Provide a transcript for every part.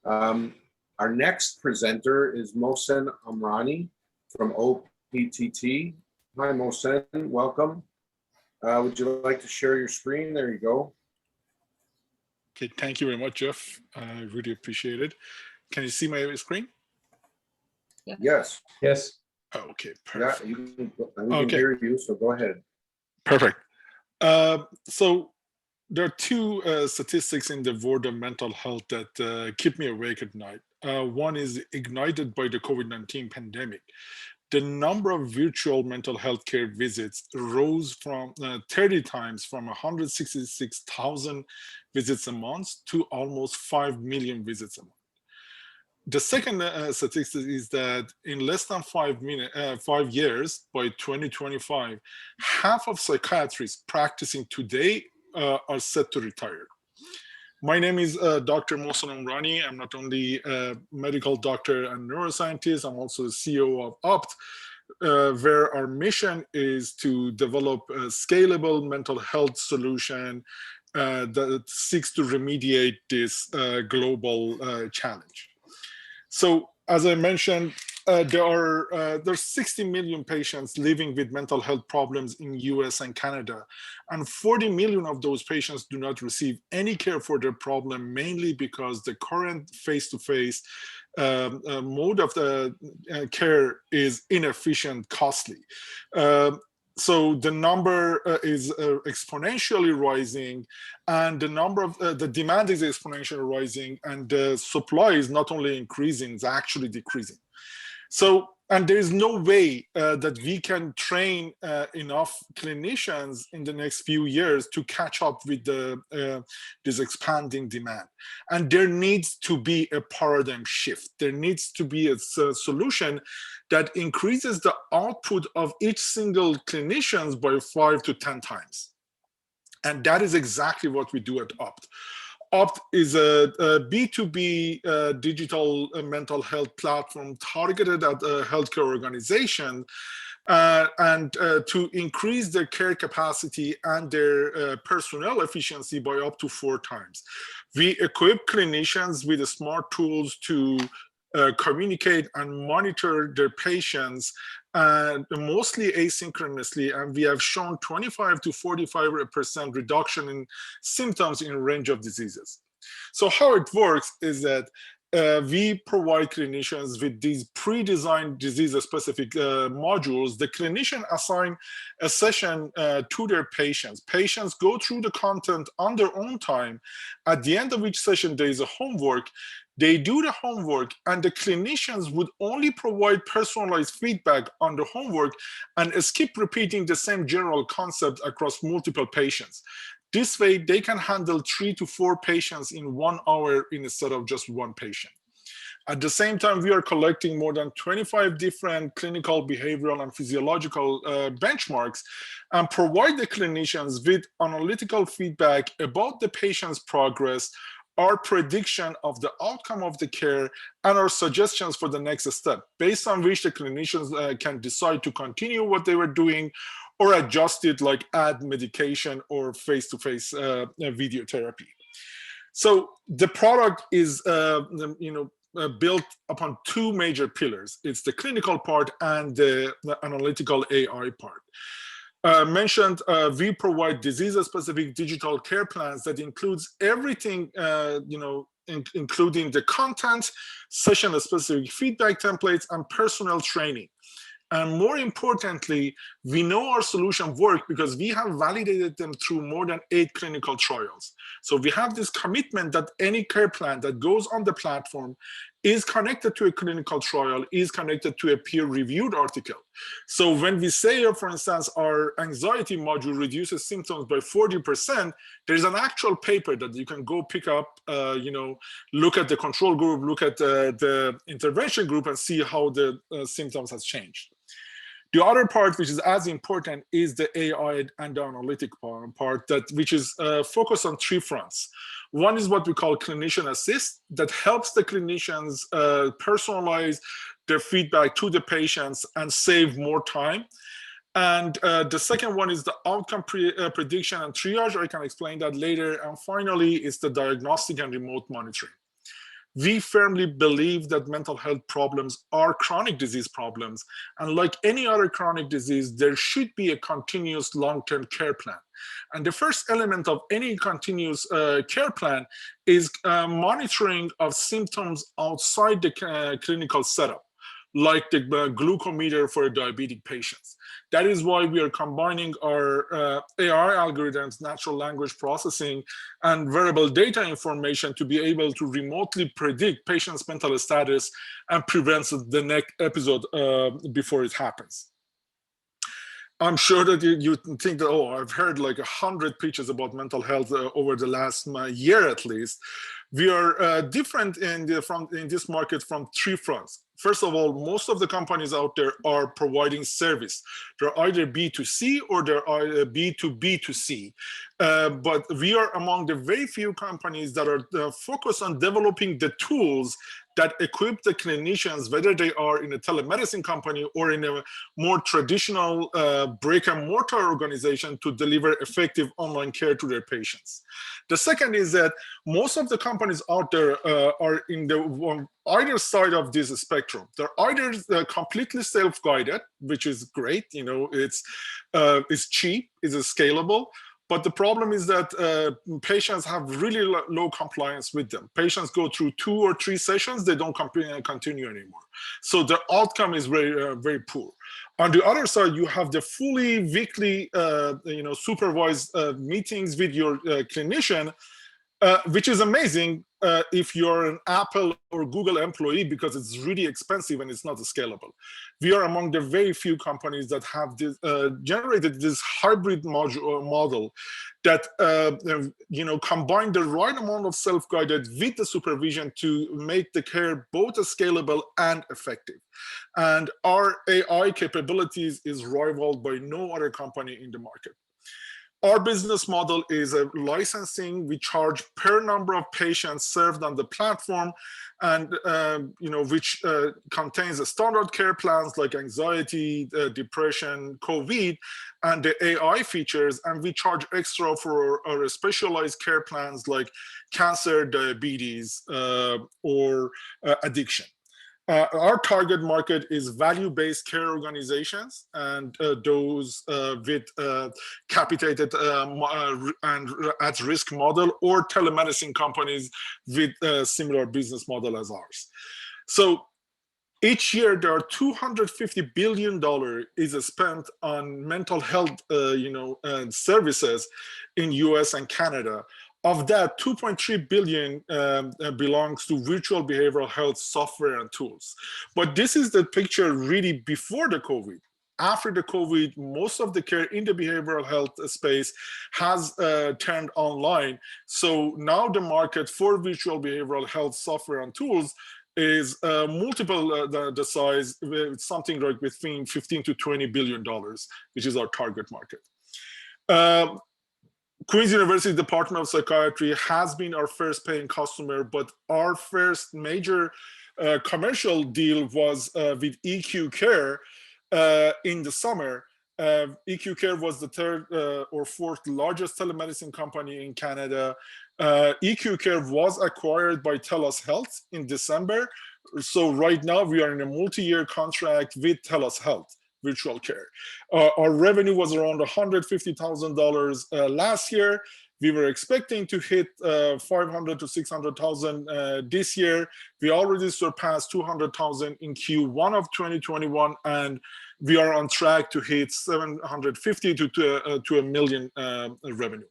Um, our next presenter is Mohsen Amrani from OPTT. Hi, Mohsen, welcome. Would you like to share your screen? There you go. Okay, thank you very much, Jeff. I really appreciate it. Can you see my screen? Yeah. Yes. Yes. Oh, okay, perfect. Yeah, we can hear you, so go ahead. Perfect. So there are two statistics in the world of mental health that keep me awake at night. One is ignited by the COVID-19 pandemic. The number of virtual mental health care visits rose from 30 times from 166,000 visits a month to almost 5 million visits a month. The second statistic is that in less than 5 years, by 2025, half of psychiatrists practicing today are set to retire. My name is Dr. Mohsen Amrani. I'm not only a medical doctor and neuroscientist, I'm also the CEO of OPT, where our mission is to develop a scalable mental health solution that seeks to remediate this global challenge. So, as I mentioned, there's 60 million patients living with mental health problems in US and Canada, and 40 million of those patients do not receive any care for their problem, mainly because the current face-to-face mode of the care is inefficient, costly. So the number is exponentially rising, and the number of the demand is exponentially rising, and the supply is not only increasing, it's actually decreasing. So, and there is no way that we can train enough clinicians in the next few years to catch up with this expanding demand. And there needs to be a paradigm shift. There needs to be a solution that increases the output of each single clinicians by 5 to 10 times. And that is exactly what we do at OPT. OPT is a B2B digital mental health platform targeted at a healthcare organization and to increase their care capacity and their personnel efficiency by up to 4 times. We equip clinicians with smart tools to communicate and monitor their patients, mostly asynchronously, and we have shown 25 to 45% reduction in symptoms in a range of diseases. So how it works is that we provide clinicians with these pre-designed disease-specific modules. The clinician assign a session to their patients. Patients go through the content on their own time. At the end of each session, there is a homework. They do the homework, and the clinicians would only provide personalized feedback on the homework and skip repeating the same general concept across multiple patients. This way, they can handle 3 to 4 patients in 1 hour instead of just 1 patient. At the same time, we are collecting more than 25 different clinical, behavioral, and physiological benchmarks and provide the clinicians with analytical feedback about the patient's progress, our prediction of the outcome of the care, and our suggestions for the next step, based on which the clinicians can decide to continue what they were doing or adjust it, like add medication or face-to-face video therapy. So the product is built upon 2 major pillars. It's the clinical part and the analytical AI part. Mentioned, we provide disease-specific digital care plans that includes everything, including the content, session-specific feedback templates, and personnel training. And more importantly, we know our solution works because we have validated them through more than 8 clinical trials. So we have this commitment that any care plan that goes on the platform is connected to a clinical trial, is connected to a peer-reviewed article. So when we say, for instance, our anxiety module reduces symptoms by 40%, there's an actual paper that you can go pick up, look at the control group, look at the intervention group, and see how the symptoms has changed. The other part, which is as important, is the AI and the analytic part, which is focused on 3 fronts. One is what we call clinician assist, that helps the clinicians personalize their feedback to the patients and save more time. And the second one is the outcome prediction and triage. I can explain that later. And finally, is the diagnostic and remote monitoring. We firmly believe that mental health problems are chronic disease problems. And like any other chronic disease, there should be a continuous long-term care plan. And the first element of any continuous care plan is monitoring of symptoms outside the clinical setup, like the glucometer for diabetic patients. That is why we are combining our AI algorithms, natural language processing, and wearable data information to be able to remotely predict patients' mental status and prevent the next episode before it happens. I'm sure that you think that, oh, I've heard like 100 pitches about mental health over the last year at least. We are different in this market from three fronts. First of all, most of the companies out there are providing service. They're either B2C or they're B2B2C. But we are among the very few companies that are focused on developing the tools that equip the clinicians, whether they are in a telemedicine company or in a more traditional brick and mortar organization, to deliver effective online care to their patients. The second is that most of the companies out there are in the either side of this spectrum. They're either completely self-guided, which is great, you know, it's cheap, it's scalable. But the problem is that patients have really low compliance with them. Patients go through 2 or 3 sessions, they don't continue anymore. So the outcome is very, very poor. On the other side, you have the fully weekly, supervised meetings with your clinician, which is amazing if you're an Apple or Google employee, because it's really expensive and it's not scalable. We are among the very few companies that have this, generated this hybrid model that combine the right amount of self-guided with the supervision to make the care both scalable and effective. And our AI capabilities is rivaled by no other company in the market. Our business model is a licensing. We charge per number of patients served on the platform, and which contains a standard care plans like anxiety, depression, COVID, and the AI features. And we charge extra for our specialized care plans like cancer, diabetes, or addiction. Our target market is value-based care organizations and those with capitated and at-risk model, or telemedicine companies with a similar business model as ours. So each year there are $250 billion is spent on mental health services in US and Canada. Of that, 2.3 billion belongs to virtual behavioral health software and tools. But this is the picture really before the COVID. After the COVID, most of the care in the behavioral health space has turned online. So now the market for virtual behavioral health software and tools is multiple the size, something like between 15 to $20 billion, which is our target market. Queen's University Department of Psychiatry has been our first paying customer, but our first major commercial deal was with EQ Care in the summer. EQ Care was the third or fourth largest telemedicine company in Canada. EQ Care was acquired by TELUS Health in December. So right now we are in a multi-year contract with TELUS Health virtual care. Our revenue was around $150,000 last year. We were expecting to hit 500 to 600,000 this year. We already surpassed 200,000 in Q1 of 2021, and we are on track to hit 750 to a million revenue.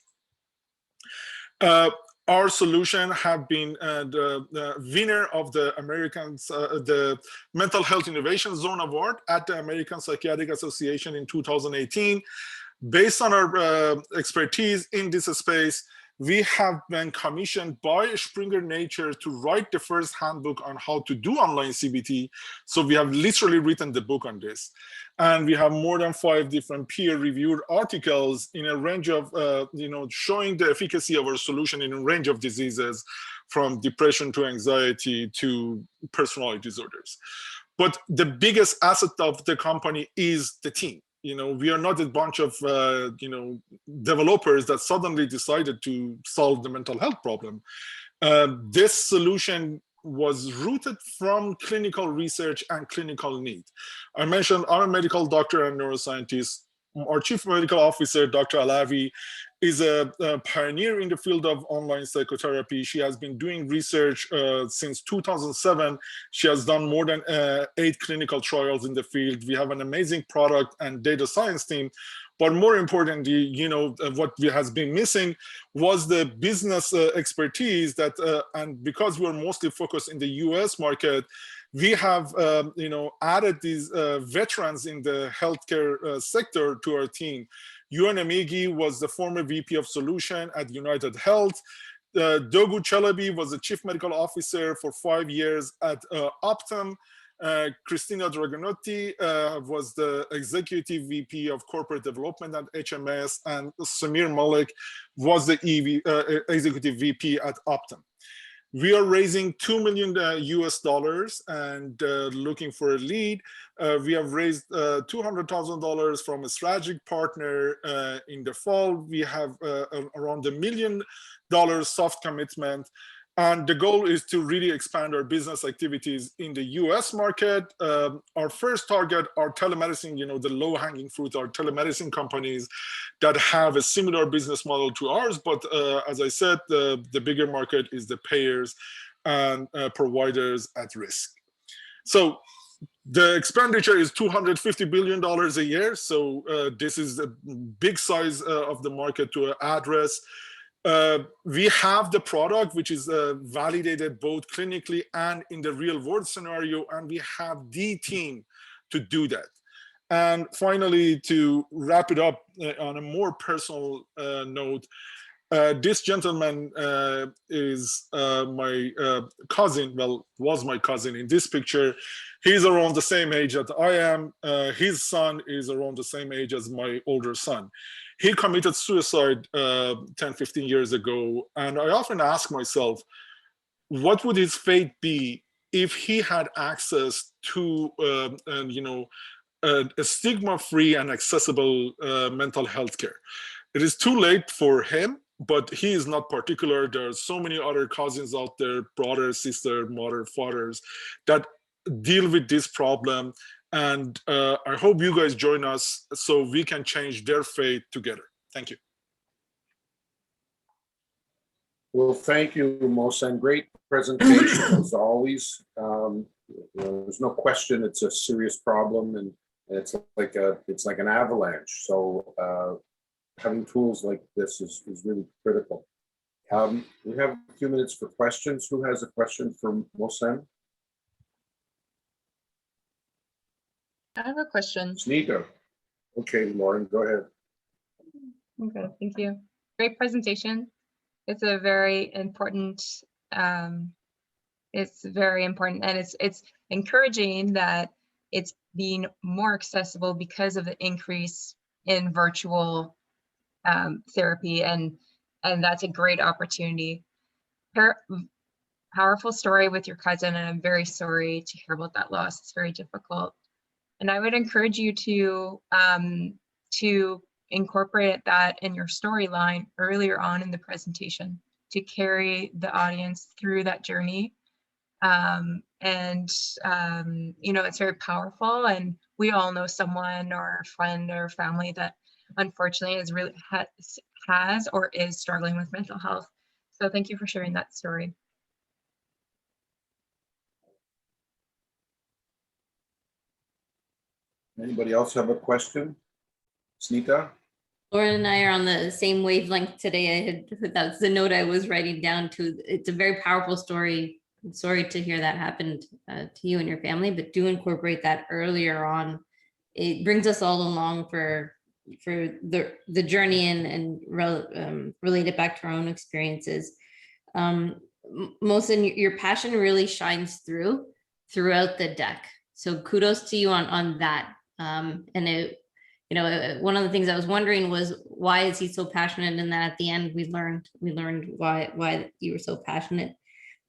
Our solution have been the winner of the the Mental Health Innovation Zone Award at the American Psychiatric Association in 2018. Based on our expertise in this space, we have been commissioned by Springer Nature to write the first handbook on how to do online CBT. So we have literally written the book on this. And we have more than 5 different peer-reviewed articles in a range of, showing the efficacy of our solution in a range of diseases, from depression to anxiety to personality disorders. But the biggest asset of the company is the team. We are not a bunch of, developers that suddenly decided to solve the mental health problem. This solution was rooted from clinical research and clinical need. I mentioned I'm a medical doctor and neuroscientist. Our chief medical officer, Dr. Alavi, is a pioneer in the field of online psychotherapy. She has been doing research since 2007. She has done more than 8 clinical trials in the field. We have an amazing product and data science team. But more importantly, what has been missing was the business expertise that, and because we're mostly focused in the US market, we have added these veterans in the healthcare sector to our team. Yuan Amigi was the former VP of Solution at United Health. Dogu Chalabi was the Chief Medical Officer for 5 years at Optum. Christina Dragonotti was the Executive VP of Corporate Development at HMS, and Samir Malik was the Executive VP at Optum. We are raising $2 million US dollars and looking for a lead. We have raised $200,000 from a strategic partner in the fall. We have around $1 million soft commitment. And the goal is to really expand our business activities in the US market. Our first target are telemedicine, the low-hanging fruit are telemedicine companies that have a similar business model to ours. But as I said, the bigger market is the payers and providers at risk. So the expenditure is $250 billion a year. So this is a big size of the market to address. We have the product, which is validated both clinically and in the real world scenario, and we have the team to do that. And finally, to wrap it up on a more personal note, this gentleman is my cousin, well, was my cousin in this picture. He's around the same age that I am. His son is around the same age as my older son. He committed suicide 10, 15 years ago. And I often ask myself, what would his fate be if he had access to, a stigma-free and accessible mental health care? It is too late for him, but he is not particular. There are so many other cousins out there, brother, sister, mother, fathers, that deal with this problem. And I hope you guys join us so we can change their fate together. Thank you. Well, thank you, Mohsen. Great presentation as always. There's no question it's a serious problem, and it's like an avalanche. So having tools like this is really critical. We have a few minutes for questions. Who has a question for Mohsen? I have a question. Sneaker. Okay, Lauren, go ahead. Okay, thank you. Great presentation. It's a very important. It's very important, and it's encouraging that it's being more accessible because of the increase in virtual therapy, and that's a great opportunity. Powerful story with your cousin, and I'm very sorry to hear about that loss. It's very difficult. And I would encourage you to incorporate that in your storyline earlier on in the presentation to carry the audience through that journey. It's very powerful, and we all know someone or a friend or family that unfortunately has or is struggling with mental health. So thank you for sharing that story. Anybody else have a question? Snita? Lauren and I are on the same wavelength today. That's the note I was writing down too. It's a very powerful story. I'm sorry to hear that happened to you and your family, but do incorporate that earlier on. It brings us all along for the journey and relate it back to our own experiences. Mohsen, your passion really shines throughout the deck. So kudos to you on that. One of the things I was wondering was, why is he so passionate? And that at the end we learned why you were so passionate.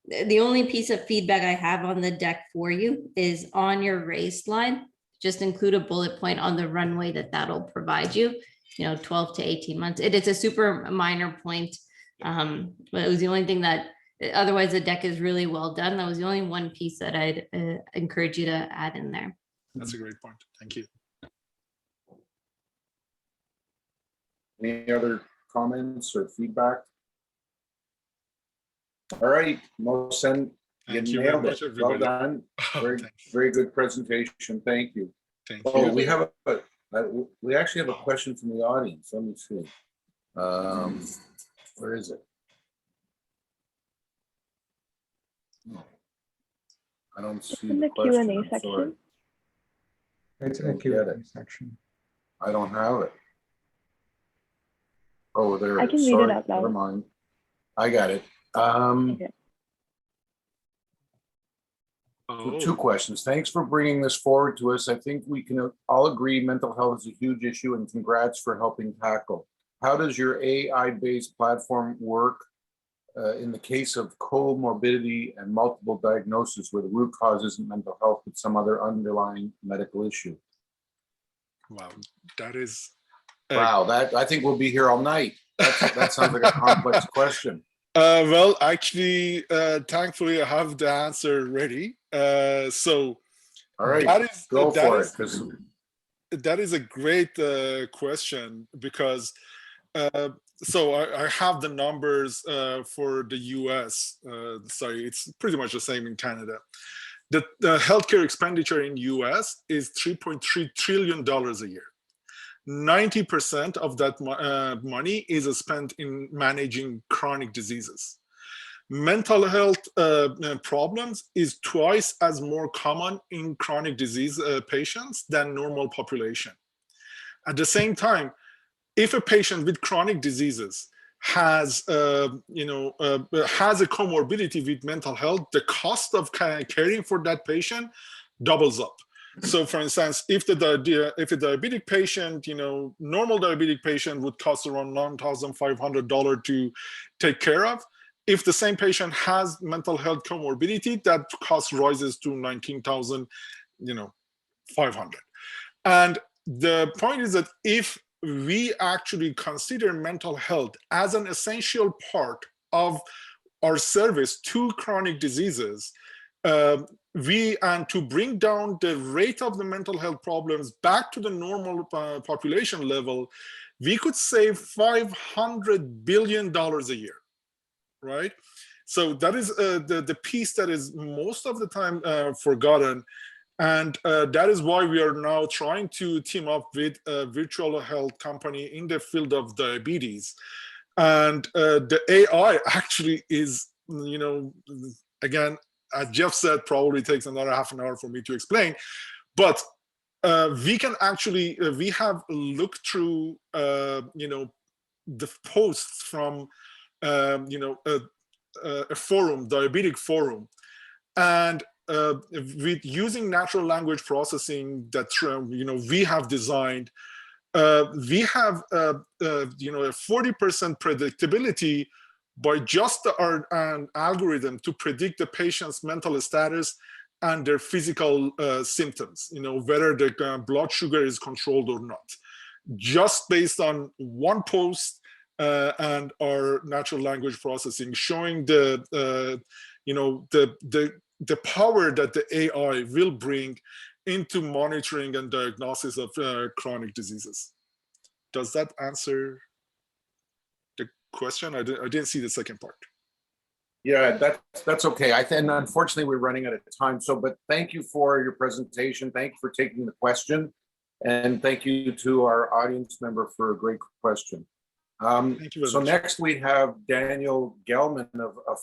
The only piece of feedback I have on the deck for you is on your raised line, just include a bullet point on the runway that'll provide you, 12 to 18 months. It is a super minor point, but it was the only thing that Otherwise, the deck is really well done. That was the only one piece that I'd encourage you to add in there. That's a great point. Thank you. Any other comments or feedback? All right, Mohsen, you Thank you very nailed much, it. Well everybody. done. Oh, Very, thanks. very good presentation. Thank you. Thank Oh, you. we have we actually have a question from the audience. Let me see. Where is it? I don't see in the the question. Q&A I'm sorry. section. It's in the Don't get Q&A it. section. I don't have it. Oh, there I it can is. read it Sorry, out loud. never mind. I got it. Okay. Oh, Two questions. Thanks for bringing this forward to us. I think we can all agree mental health is a huge issue, and congrats for helping tackle. How does your AI-based platform work in the case of comorbidity and multiple diagnosis where the root cause isn't mental health but some other underlying medical issue? wow. That is. Wow, that I think we'll be here all night. That sounds like a complex question. Well, actually, thankfully, I have the answer ready. So All right, that is go that for is, it. 'Cause that is a great question because so I have the numbers for the US. Sorry, it's pretty much the same in Canada. The healthcare expenditure in US is $3.3 trillion a year. 90% of that money is spent in managing chronic diseases. Mental health problems is twice as more common in chronic disease patients than normal population. At the same time, if a patient with chronic diseases has has a comorbidity with mental health, the cost of caring for that patient doubles up. So for instance, if a diabetic patient, normal diabetic patient would cost around $9,500 to take care of. If the same patient has mental health comorbidity, that cost rises to $19,500. And the point is that if we actually consider mental health as an essential part of our service to chronic diseases, and to bring down the rate of the mental health problems back to the normal population level, we could save $500 billion a year, right? So that is the piece that is most of the time forgotten. And that is why we are now trying to team up with a virtual health company in the field of diabetes. And the AI actually is, again, as Jeff said, probably takes another half an hour for me to explain. But we can actually, we have looked through, the posts from, a forum, diabetic forum, and with using natural language processing that we have designed, we have a 40% predictability by just an algorithm to predict the patient's mental status and their physical symptoms, whether the blood sugar is controlled or not, just based on one post and our natural language processing, showing the power that the AI will bring into monitoring and diagnosis of chronic diseases. Does that answer the question? I didn't see the second part. yeah, that's okay. And unfortunately, we're running out of time. But thank you for your presentation. Thank you for taking the question. And thank you to our audience member for a great question. Thank you very much. Next we have Daniel Gelman of